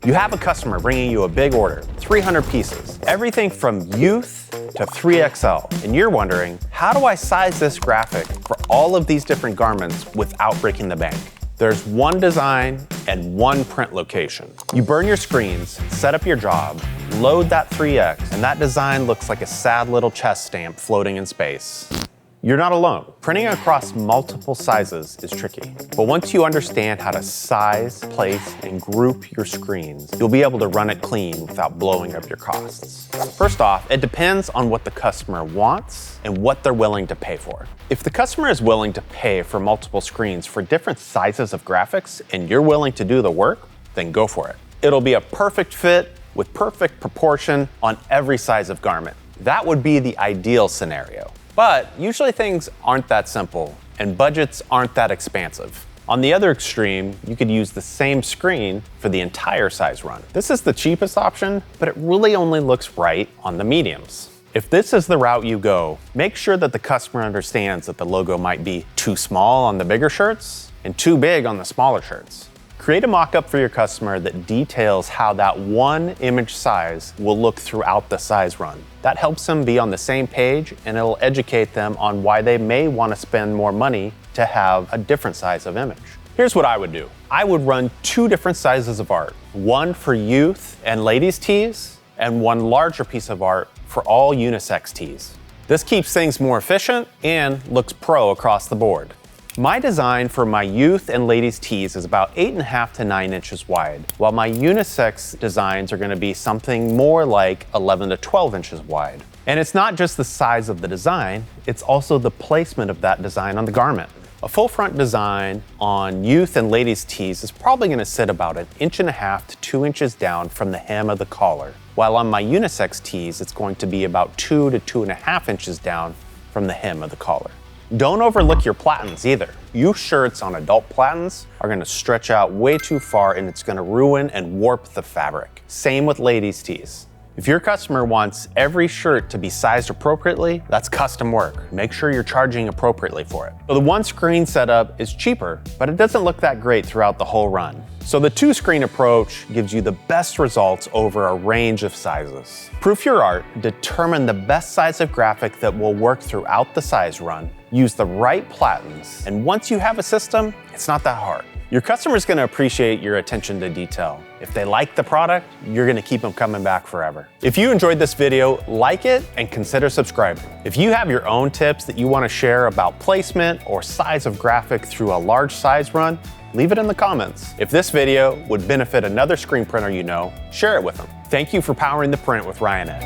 You have a customer bringing you a big order, 300 pieces, everything from youth to 3XL, and you're wondering, how do I size this graphic for all of these different garments without breaking the bank? There's one design and one print location. You burn your screens, set up your job, load that 3X, and that design looks like a sad little chest stamp floating in space. You're not alone. Printing across multiple sizes is tricky, but once you understand how to size, place, and group your screens, you'll be able to run it clean without blowing up your costs. First off, it depends on what the customer wants and what they're willing to pay for. If the customer is willing to pay for multiple screens for different sizes of graphics and you're willing to do the work, then go for it. It'll be a perfect fit with perfect proportion on every size of garment. That would be the ideal scenario. But usually things aren't that simple and budgets aren't that expansive. On the other extreme, you could use the same screen for the entire size run. This is the cheapest option, but it really only looks right on the mediums. If this is the route you go, make sure that the customer understands that the logo might be too small on the bigger shirts and too big on the smaller shirts. Create a mock-up for your customer that details how that one image size will look throughout the size run. That helps them be on the same page, and it'll educate them on why they may want to spend more money to have a different size of image. Here's what I would do. I would run 2 different sizes of art, one for youth and ladies tees, and one larger piece of art for all unisex tees. This keeps things more efficient and looks pro across the board. My design for my youth and ladies tees is about 8.5 to 9 inches wide, while my unisex designs are going to be something more like 11 to 12 inches wide. And it's not just the size of the design, it's also the placement of that design on the garment. A full front design on youth and ladies tees is probably going to sit about 1.5 inches to 2 inches down from the hem of the collar, while on my unisex tees it's going to be about 2 to 2.5 inches down from the hem of the collar. Don't overlook your platens either. Youth shirts on adult platens are going to stretch out way too far and it's going to ruin and warp the fabric. Same with ladies tees. If your customer wants every shirt to be sized appropriately, that's custom work. Make sure you're charging appropriately for it. So the one screen setup is cheaper, but it doesn't look that great throughout the whole run. So the 2-screen approach gives you the best results over a range of sizes. Proof your art, determine the best size of graphic that will work throughout the size run, use the right platens, and once you have a system, it's not that hard. Your customer's gonna appreciate your attention to detail. If they like the product, you're gonna keep them coming back forever. If you enjoyed this video, like it and consider subscribing. If you have your own tips that you wanna share about placement or size of graphic through a large size run, leave it in the comments. If this video would benefit another screen printer you know, share it with them. Thank you for powering the print with Ryonet.